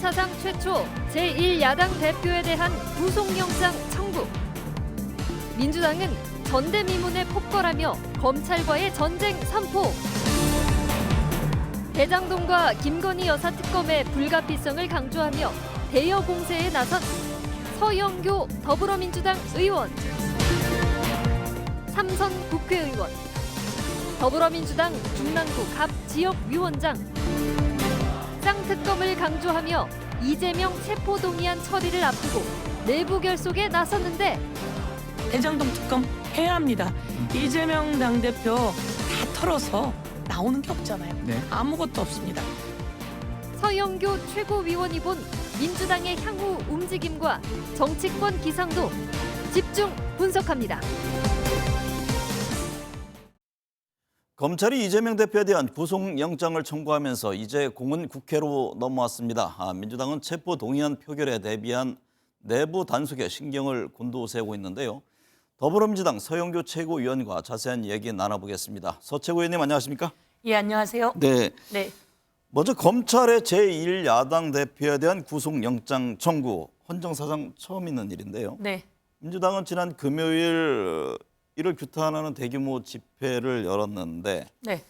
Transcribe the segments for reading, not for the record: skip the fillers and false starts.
사상 최초 제1야당 대표에 대한 구속영장 청구. 민주당은 전대미문에 폭거라며 검찰과의 전쟁 선포. 대장동과 김건희 여사 특검의 불가피성을 강조하며 대여 공세에 나선 서영교 더불어민주당 의원. 삼선 국회의원. 더불어민주당 중랑구 갑 지역위원장. 쌍특검을 강조하며 이재명 체포동의안 처리를 앞두고 내부 결속에 나섰는데 대장동 특검 해야 합니다. 이재명 당대표 다 털어서 나오는 게 없잖아요. 네. 아무것도 없습니다. 서영교 최고위원이 본 민주당의 향후 움직임과 정치권 기상도 집중 분석합니다. 검찰이 이재명 대표에 대한 구속영장을 청구하면서 이제 공은 국회로 넘어왔습니다. 민주당은 체포동의안 표결에 대비한 내부 단속에 신경을 곤두세우고 있는데요. 더불어민주당 서영교 최고위원과 자세한 얘기 나눠보겠습니다. 서 최고위원님 안녕하십니까? 예, 안녕하세요. 네. 네. 먼저 검찰의 제1야당 대표에 대한 구속영장 청구, 헌정사상 처음 있는 일인데요. 네. 민주당은 지난 금요일 이를 규탄하는 대규모 집회를 열었는데 네.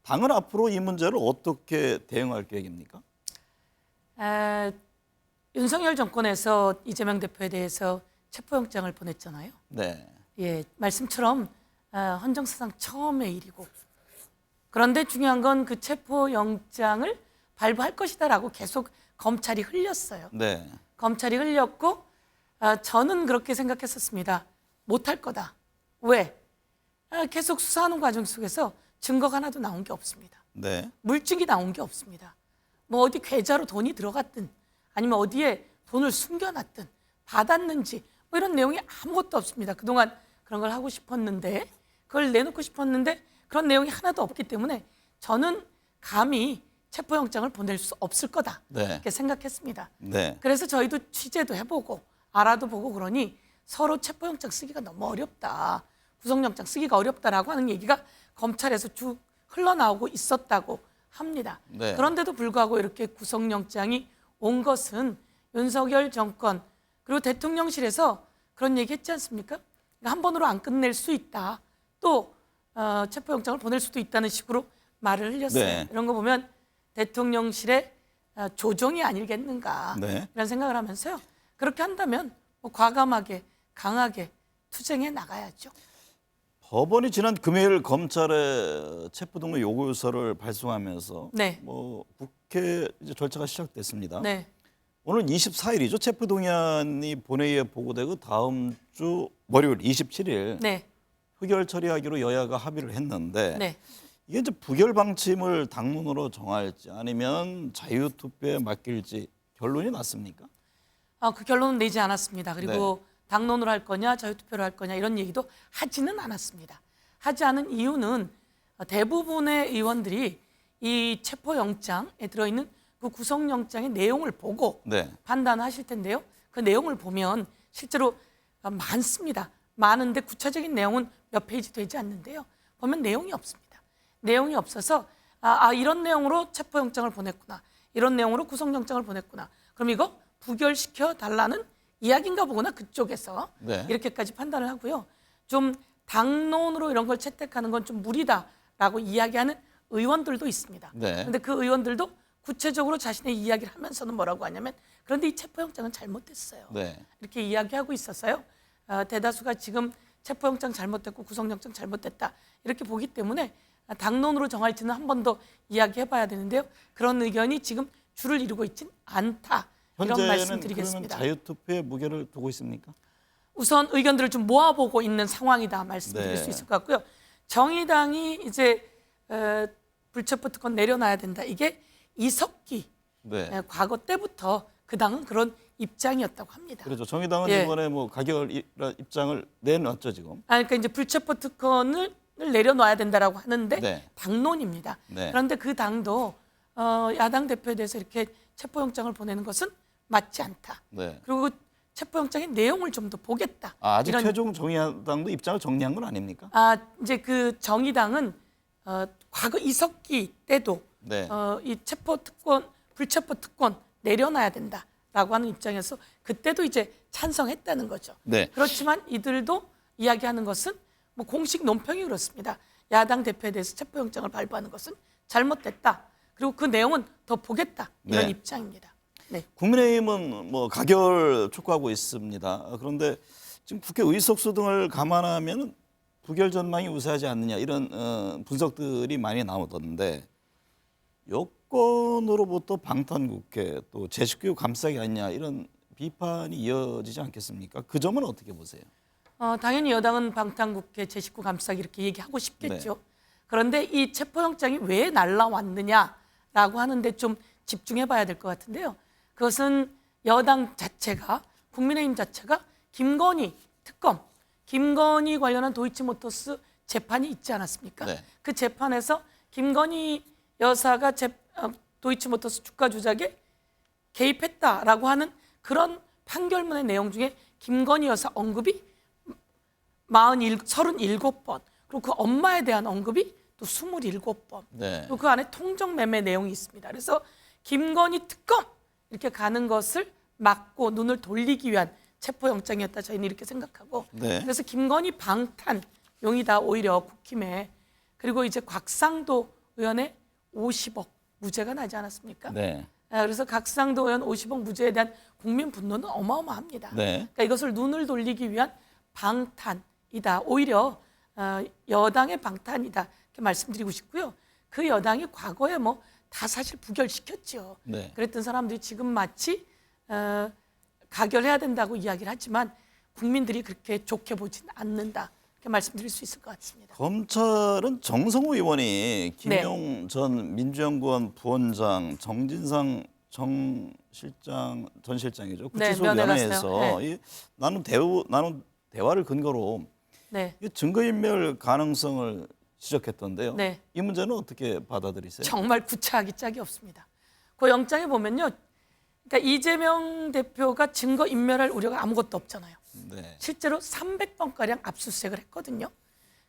당은 앞으로 이 문제를 어떻게 대응할 계획입니까? 윤석열 정권에서 이재명 대표에 대해서 체포영장을 보냈잖아요. 네. 예, 말씀처럼 헌정사상 처음의 일이고, 그런데 중요한 건 그 체포영장을 발부할 것이다라고 계속 검찰이 흘렸어요. 네. 검찰이 흘렸고 저는 그렇게 생각했었습니다. 못할 거다. 왜? 계속 수사하는 과정 속에서 증거가 하나도 나온 게 없습니다. 네. 물증이 나온 게 없습니다. 뭐 어디 계좌로 돈이 들어갔든 아니면 어디에 돈을 숨겨놨든 받았는지 뭐 이런 내용이 아무것도 없습니다. 그동안 그런 걸 하고 싶었는데, 그걸 내놓고 싶었는데 그런 내용이 하나도 없기 때문에 저는 감히 체포영장을 보낼 수 없을 거다. 네. 이렇게 생각했습니다. 네. 그래서 저희도 취재도 해보고 알아도 보고 그러니 서로 체포영장 쓰기가 너무 어렵다. 구속영장 쓰기가 어렵다라고 하는 얘기가 검찰에서 쭉 흘러나오고 있었다고 합니다. 네. 그런데도 불구하고 이렇게 구속영장이 온 것은 윤석열 정권 그리고 대통령실에서 그런 얘기 했지 않습니까? 한 번으로 안 끝낼 수 있다. 또 체포영장을 보낼 수도 있다는 식으로 말을 흘렸어요. 네. 이런 거 보면 대통령실의 조종이 아니겠는가 네. 이런 생각을 하면서요. 그렇게 한다면 뭐 과감하게 강하게 투쟁해 나가야죠. 법원이 지난 금요일 검찰에 체포동의 요구서를 발송하면서 네. 뭐 국회 이제 절차가 시작됐습니다. 네. 오늘 24일이죠. 체포동의안이 본회의에 보고되고 다음 주 월요일 27일 네. 표결 처리하기로 여야가 합의를 했는데 네. 이게 이제 부결 방침을 당론으로 정할지 아니면 자유투표에 맡길지 결론이 났습니까? 그 결론은 내지 않았습니다. 그리고 네. 당론으로 할 거냐 자유투표로 할 거냐 이런 얘기도 하지는 않았습니다. 하지 않은 이유는 대부분의 의원들이 이 체포영장에 들어있는 그 구속영장의 내용을 보고 네. 판단하실 텐데요. 그 내용을 보면 실제로 많습니다. 많은데 구체적인 내용은 몇 페이지 되지 않는데요. 보면 내용이 없습니다. 내용이 없어서 이런 내용으로 체포영장을 보냈구나. 이런 내용으로 구속영장을 보냈구나. 그럼 이거 부결시켜 달라는 이야기인가 보구나. 그쪽에서 네. 이렇게까지 판단을 하고요. 좀 당론으로 이런 걸 채택하는 건 좀 무리다라고 이야기하는 의원들도 있습니다. 네. 그런데 그 의원들도 구체적으로 자신의 이야기를 하면서는 뭐라고 하냐면 그런데 이 체포영장은 잘못됐어요. 네. 이렇게 이야기하고 있어서요. 대다수가 지금 체포영장 잘못됐고 구속영장 잘못됐다 이렇게 보기 때문에 당론으로 정할지는 한 번 더 이야기해봐야 되는데요. 그런 의견이 지금 줄을 이루고 있진 않다. 이런 현재는 말씀드리겠습니다. 그러면 자유투표에 무게를 두고 있습니까? 우선 의견들을 좀 모아보고 있는 상황이다 말씀드릴 네. 수 있을 것 같고요. 정의당이 이제 불체포 특권 내려놔야 된다. 이게 이석기 네. 과거 때부터 그 당은 그런 입장이었다고 합니다. 그렇죠. 정의당은 예. 이번에 뭐 가결 입장을 내놨죠 지금. 그러니까 이제 불체포 특권을 내려놔야 된다라고 하는데 네. 당론입니다. 네. 그런데 그 당도 야당 대표에 대해서 이렇게 체포영장을 보내는 것은 맞지 않다. 네. 그리고 체포영장의 내용을 좀 더 보겠다. 아직 이런 최종 정의당도 입장을 정리한 건 아닙니까? 이제 그 정의당은 과거 이석기 때도 네. 이 체포 특권, 불체포 특권 내려놔야 된다라고 하는 입장에서 그때도 이제 찬성했다는 거죠. 네. 그렇지만 이들도 이야기하는 것은 뭐 공식 논평이 그렇습니다. 야당 대표에 대해서 체포영장을 발부하는 것은 잘못됐다. 그리고 그 내용은 더 보겠다. 이런 네. 입장입니다. 네. 국민의힘은 뭐 가결 촉구하고 있습니다. 그런데 지금 국회 의석수 등을 감안하면 부결 전망이 우세하지 않느냐 이런 분석들이 많이 나오던데 여권으로부터 방탄국회 또 제19교 감싸기 아니냐 이런 비판이 이어지지 않겠습니까? 그 점은 어떻게 보세요? 당연히 여당은 방탄국회 제19 감싸기 이렇게 얘기하고 싶겠죠. 네. 그런데 이 체포영장이 왜 날라왔느냐라고 하는데 좀 집중해 봐야 될 것 같은데요. 그것은 여당 자체가 국민의힘 자체가 김건희 특검, 김건희 관련한 도이치모터스 재판이 있지 않았습니까? 네. 그 재판에서 김건희 여사가 도이치모터스 주가 조작에 개입했다라고 하는 그런 판결문의 내용 중에 김건희 여사 언급이 37번, 그리고 그 엄마에 대한 언급이 또 27번, 네. 또 그 안에 통정매매 내용이 있습니다. 그래서 김건희 특검 이렇게 가는 것을 막고 눈을 돌리기 위한 체포영장이었다 저희는 이렇게 생각하고 네. 그래서 김건희 방탄용이다 오히려 국힘에 그리고 이제 곽상도 의원의 50억 무죄가 나지 않았습니까? 네. 그래서 곽상도 의원 50억 무죄에 대한 국민 분노는 어마어마합니다. 네. 그러니까 이것을 눈을 돌리기 위한 방탄이다. 오히려 여당의 방탄이다. 이렇게 말씀드리고 싶고요. 그 여당이 과거에 뭐 다 사실 부결시켰죠. 네. 그랬던 사람들이 지금 마치 가결해야 된다고 이야기를 하지만 국민들이 그렇게 좋게 보지는 않는다. 이렇게 말씀드릴 수 있을 것 같습니다. 검찰은 정성호 의원이 김용 전 민주연구원 부원장, 정진상 전 실장이죠. 구치소위원회에서 네, 나눈 대화를 근거로 네. 이 증거인멸 가능성을 지적했던데요. 네. 이 문제는 어떻게 받아들이세요? 정말 구차하기 짝이 없습니다. 그 영장에 보면요. 그러니까 이재명 대표가 증거 인멸할 우려가 아무것도 없잖아요. 네. 실제로 300번가량 압수수색을 했거든요.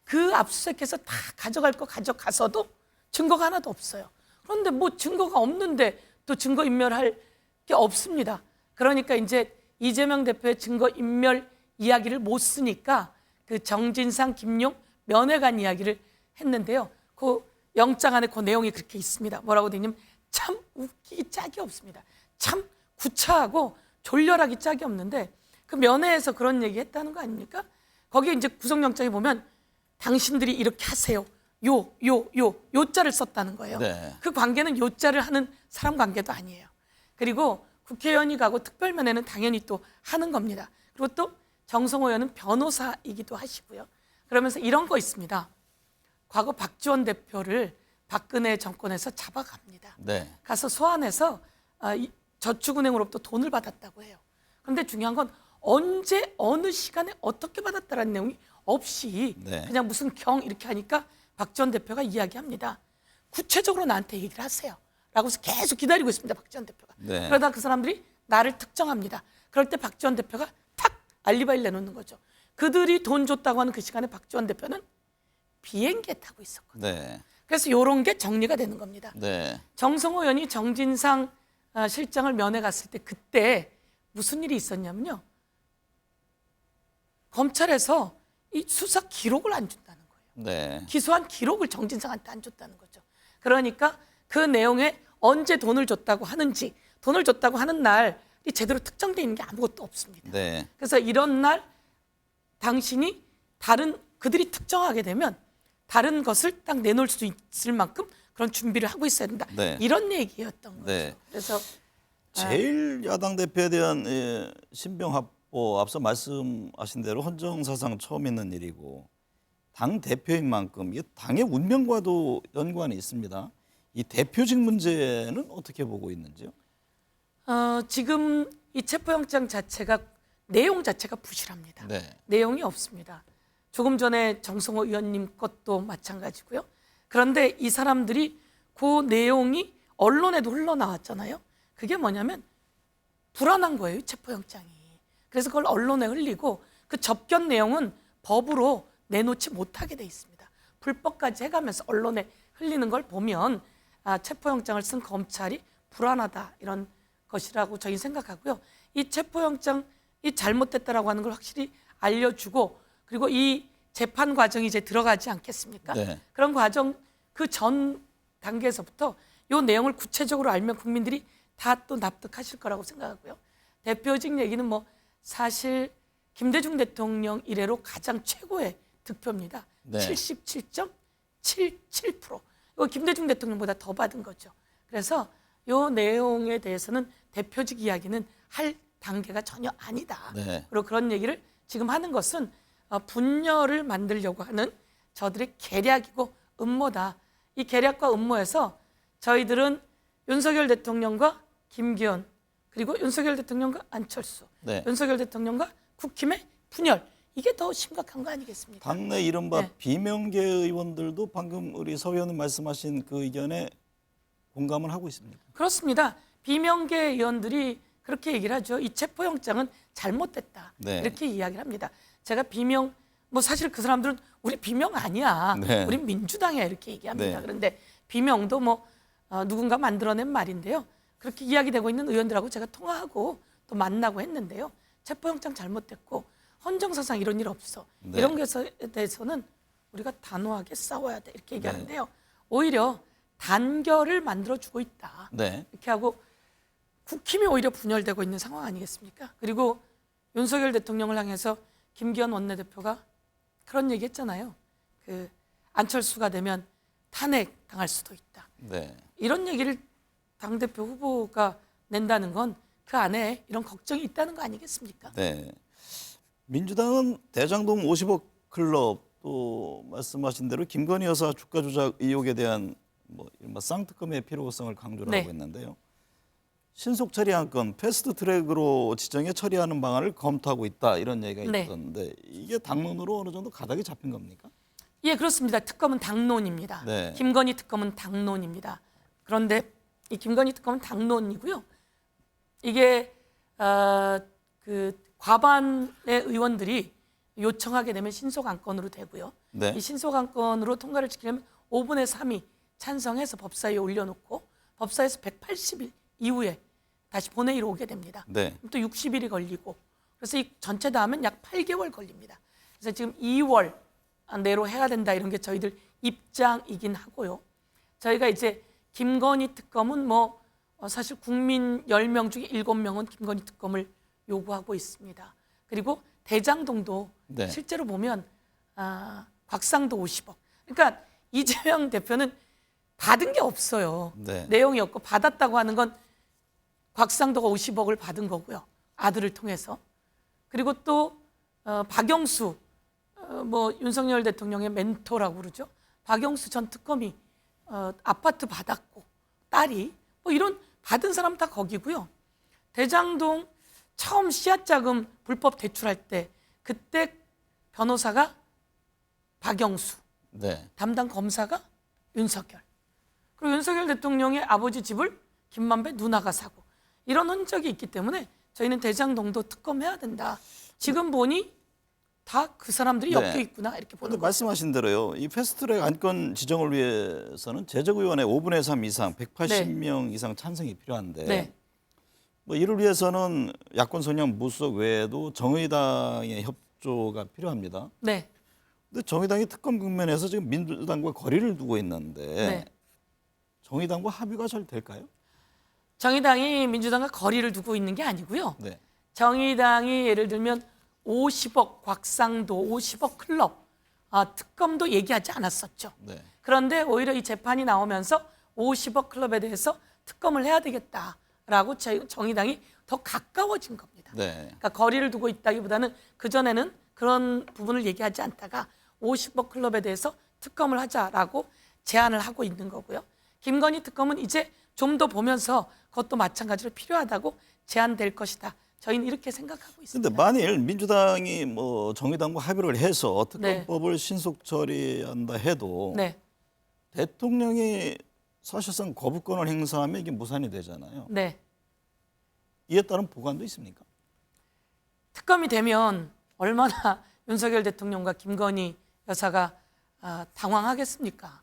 그 압수수색해서 다 가져갈 거 가져가서도 증거가 하나도 없어요. 그런데 뭐 증거가 없는데 또 증거 인멸할 게 없습니다. 그러니까 이제 이재명 대표의 증거 인멸 이야기를 못 쓰니까 그 정진상, 김용 면회관 이야기를 했는데요. 그 영장 안에 그 내용이 그렇게 있습니다. 뭐라고 되냐면 참 웃기기 짝이 없습니다. 참 구차하고 졸렬하기 짝이 없는데 그 면회에서 그런 얘기 했다는 거 아닙니까? 거기에 이제 구속영장에 보면 당신들이 이렇게 하세요. 요자를 썼다는 거예요. 네. 그 관계는 요자를 하는 사람 관계도 아니에요. 그리고 국회의원이 가고 특별면회는 당연히 또 하는 겁니다. 그리고 또 정성호 의원은 변호사이기도 하시고요. 그러면서 이런 거 있습니다. 과거 박지원 대표를 박근혜 정권에서 잡아갑니다. 네. 가서 소환해서 저축은행으로부터 돈을 받았다고 해요. 그런데 중요한 건 언제 어느 시간에 어떻게 받았다라는 내용이 없이 네. 그냥 무슨 경 이렇게 하니까 박지원 대표가 이야기합니다. 구체적으로 나한테 얘기를 하세요. 라고 해서 계속 기다리고 있습니다. 박지원 대표가. 네. 그러다 그 사람들이 나를 특정합니다. 그럴 때 박지원 대표가 탁 알리바이를 내놓는 거죠. 그들이 돈 줬다고 하는 그 시간에 박지원 대표는 비행기에 타고 있었거든요. 네. 그래서 이런 게 정리가 되는 겁니다. 네. 정성호 의원이 정진상 실장을 면회 갔을 때 그때 무슨 일이 있었냐면요. 검찰에서 이 수사 기록을 안 준다는 거예요. 네. 기소한 기록을 정진상한테 안 줬다는 거죠. 그러니까 그 내용에 언제 돈을 줬다고 하는지 돈을 줬다고 하는 날이 제대로 특정되어 있는 게 아무것도 없습니다. 네. 그래서 이런 날 당신이 그들이 특정하게 되면 다른 것을 딱 내놓을 수 있을 만큼 그런 준비를 하고 있어야 된다. 네. 이런 얘기였던 거죠. 네. 그래서 제1야당 대표에 대한 신병 확보 앞서 말씀하신 대로 헌정사상 처음 있는 일이고 당 대표인 만큼 이게 당의 운명과도 연관이 있습니다. 이 대표직 문제는 어떻게 보고 있는지요? 지금 이 체포영장 자체가 내용 자체가 부실합니다. 네. 내용이 없습니다. 조금 전에 정성호 의원님 것도 마찬가지고요. 그런데 이 사람들이 그 내용이 언론에도 흘러나왔잖아요. 그게 뭐냐면 불안한 거예요. 체포영장이. 그래서 그걸 언론에 흘리고 그 접견 내용은 법으로 내놓지 못하게 돼 있습니다. 불법까지 해가면서 언론에 흘리는 걸 보면 체포영장을 쓴 검찰이 불안하다 이런 것이라고 저희 생각하고요. 이 체포영장이 잘못됐다라고 하는 걸 확실히 알려주고 그리고 이 재판 과정이 이제 들어가지 않겠습니까? 네. 그런 과정 그 전 단계에서부터 이 내용을 구체적으로 알면 국민들이 다 또 납득하실 거라고 생각하고요. 대표적 얘기는 뭐 사실 김대중 대통령 이래로 가장 최고의 득표입니다. 네. 77.77%. 이거 김대중 대통령보다 더 받은 거죠. 그래서 이 내용에 대해서는 대표적 이야기는 할 단계가 전혀 아니다. 네. 그리고 그런 얘기를 지금 하는 것은 분열을 만들려고 하는 저들의 계략이고 음모다. 이 계략과 음모에서 저희들은 윤석열 대통령과 김기현 그리고 윤석열 대통령과 안철수, 네. 윤석열 대통령과 국힘의 분열 이게 더 심각한 거 아니겠습니까? 당내 이른바 네. 비명계 의원들도 방금 우리 서 의원님 말씀하신 그 의견에 공감을 하고 있습니다. 그렇습니다. 비명계 의원들이 그렇게 얘기를 하죠. 이 체포영장은 잘못됐다. 네. 이렇게 이야기를 합니다. 제가 비명, 뭐 사실 그 사람들은 우리 비명 아니야. 네. 우리 민주당이야 이렇게 얘기합니다. 네. 그런데 비명도 뭐 누군가 만들어낸 말인데요. 그렇게 이야기되고 있는 의원들하고 제가 통화하고 또 만나고 했는데요. 체포영장 잘못됐고 헌정사상 이런 일 없어. 네. 이런 것에 대해서는 우리가 단호하게 싸워야 돼 이렇게 네. 얘기하는데요. 오히려 단결을 만들어주고 있다. 네. 이렇게 하고 국힘이 오히려 분열되고 있는 상황 아니겠습니까? 그리고 윤석열 대통령을 향해서 김기현 원내대표가 그런 얘기 했잖아요. 그 안철수가 되면 탄핵 당할 수도 있다. 네. 이런 얘기를 당대표 후보가 낸다는 건 그 안에 이런 걱정이 있다는 거 아니겠습니까? 네. 민주당은 대장동 50억 클럽 또 말씀하신 대로 김건희 여사 주가 조작 의혹에 대한 뭐 이른바 쌍특검의 필요성을 강조를 네. 하고 있는데요. 신속 처리 안건 패스트 트랙으로 지정해 처리하는 방안을 검토하고 있다 이런 얘기가 네. 있던데 이게 당론으로 어느 정도 가닥이 잡힌 겁니까? 예, 그렇습니다. 특검은 당론입니다. 네. 김건희 특검은 당론입니다. 그런데 이 김건희 특검은 당론이고요. 이게 그 과반의 의원들이 요청하게 되면 신속 안건으로 되고요. 네. 이 신속 안건으로 통과를 시키려면 5분의 3이 찬성해서 법사위에 올려놓고 법사위에서 180일 이후에 다시 본회의로 오게 됩니다. 네. 그럼 또 60일이 걸리고 그래서 이 전체 다 하면 약 8개월 걸립니다. 그래서 지금 2월 내로 해야 된다 이런 게 저희들 입장이긴 하고요. 저희가 이제 김건희 특검은 뭐 사실 국민 10명 중에 7명은 김건희 특검을 요구하고 있습니다. 그리고 대장동도 네. 실제로 보면 곽상도 50억. 그러니까 이재명 대표는 받은 게 없어요. 네. 내용이 없고 받았다고 하는 건 곽상도가 50억을 받은 거고요. 아들을 통해서. 그리고 또 박영수 뭐 윤석열 대통령의 멘토라고 그러죠. 박영수 전 특검이 아파트 받았고 딸이 뭐 이런 받은 사람 다 거기고요. 대장동 처음 씨앗 자금 불법 대출할 때 그때 변호사가 박영수, 네. 담당 검사가 윤석열. 그리고 윤석열 대통령의 아버지 집을 김만배 누나가 사고 이런 흔적이 있기 때문에 저희는 대장동도 특검해야 된다. 지금 보니 다 그 사람들이 네. 엮여 있구나 이렇게 보는 그런데 거죠. 말씀하신 대로요. 이 패스트트랙 안건 지정을 위해서는 제적의원의 5분의 3 이상, 180명 이상 찬성이 필요한데 네. 뭐 이를 위해서는 야권 성향 무속 외에도 정의당의 협조가 필요합니다. 네. 근데 정의당이 특검 국면에서 지금 민주당과 거리를 두고 있는데 네. 정의당과 합의가 잘 될까요? 정의당이 민주당과 거리를 두고 있는 게 아니고요. 네. 정의당이 예를 들면 50억 곽상도 50억 클럽 특검도 얘기하지 않았었죠. 네. 그런데 오히려 이 재판이 나오면서 50억 클럽에 대해서 특검을 해야 되겠다라고 정의당이 더 가까워진 겁니다. 네. 그러니까 거리를 두고 있다기보다는 그전에는 그런 부분을 얘기하지 않다가 50억 클럽에 대해서 특검을 하자라고 제안을 하고 있는 거고요. 김건희 특검은 이제 좀 더 보면서 그것도 마찬가지로 필요하다고 제안될 것이다. 저희는 이렇게 생각하고 있습니다. 근데 만일 민주당이 뭐 정의당과 합의를 해서 특검법을 신속 처리한다 해도 네. 대통령이 사실상 거부권을 행사하면 이게 무산이 되잖아요. 네. 이에 따른 보관도 있습니까? 특검이 되면 얼마나 윤석열 대통령과 김건희 여사가 당황하겠습니까?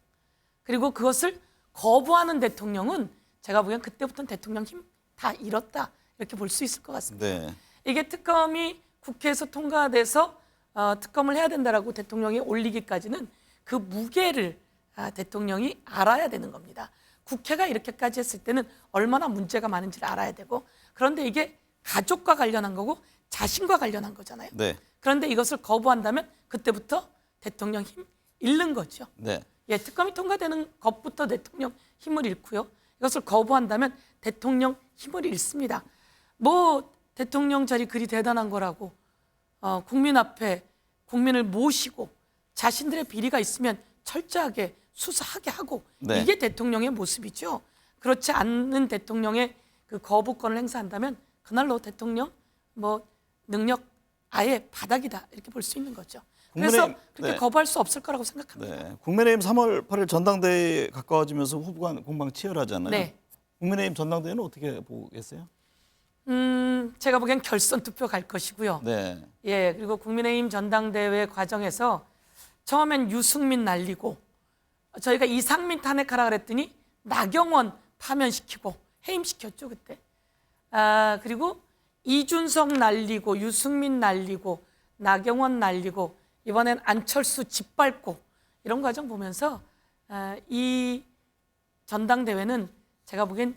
그리고 그것을 거부하는 대통령은 제가 보기엔 그때부터는 대통령 힘 다 잃었다 이렇게 볼 수 있을 것 같습니다. 네. 이게 특검이 국회에서 통과돼서 특검을 해야 된다라고 대통령이 올리기까지는 그 무게를 대통령이 알아야 되는 겁니다. 국회가 이렇게까지 했을 때는 얼마나 문제가 많은지를 알아야 되고, 그런데 이게 가족과 관련한 거고 자신과 관련한 거잖아요. 네. 그런데 이것을 거부한다면 그때부터 대통령 힘 잃는 거죠. 네. 예, 특검이 통과되는 것부터 대통령 힘을 잃고요. 이것을 거부한다면 대통령 힘을 잃습니다. 뭐 대통령 자리 그리 대단한 거라고 국민 앞에 국민을 모시고 자신들의 비리가 있으면 철저하게 수사하게 하고 네. 이게 대통령의 모습이죠. 그렇지 않는 대통령의 그 거부권을 행사한다면 그날로 대통령 뭐 능력 아예 바닥이다 이렇게 볼 수 있는 거죠. 그래서 국민의힘, 그렇게 네. 거부할 수 없을 거라고 생각합니다. 네. 국민의힘 3월 8일 전당대회 가까워지면서 후보 간 공방 치열하잖아요. 네. 국민의힘 전당대회는 어떻게 보고 계세요? 제가 보기엔 결선 투표 갈 것이고요. 네. 예, 그리고 국민의힘 전당대회 과정에서 처음엔 유승민 날리고 저희가 이상민 탄핵하라 그랬더니 나경원 파면시키고 해임시켰죠 그때. 그리고 이준석 날리고 유승민 날리고 나경원 날리고 이번엔 안철수 짓밟고 이런 과정 보면서 이 전당대회는 제가 보기엔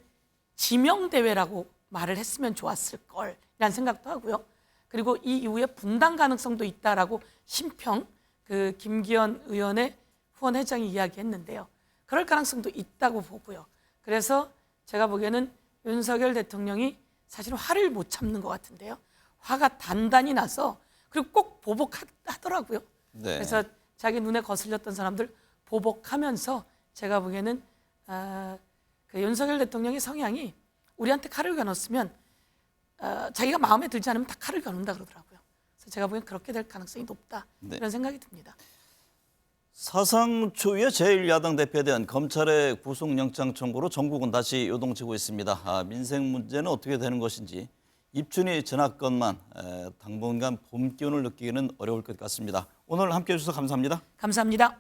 지명대회라고 말을 했으면 좋았을 걸이라는 생각도 하고요. 그리고 이 이후에 분당 가능성도 있다라고 심평 그 김기현 의원의 후원 회장이 이야기했는데요. 그럴 가능성도 있다고 보고요. 그래서 제가 보기에는 윤석열 대통령이 사실 화를 못 참는 것 같은데요. 화가 단단히 나서 그리고 꼭 보복하더라고요. 네. 그래서 자기 눈에 거슬렸던 사람들 보복하면서 제가 보기에는 그 윤석열 대통령의 성향이 우리한테 칼을 겨눴으면 자기가 마음에 들지 않으면 다 칼을 겨눈다 그러더라고요. 그래서 제가 보기엔 그렇게 될 가능성이 높다 네. 이런 생각이 듭니다. 사상 초유의 제1야당 대표에 대한 검찰의 구속영장 청구로 전국은 다시 요동치고 있습니다. 민생 문제는 어떻게 되는 것인지 입춘이 지났건만 당분간 봄 기운을 느끼기는 어려울 것 같습니다. 오늘 함께해 주셔서 감사합니다. 감사합니다.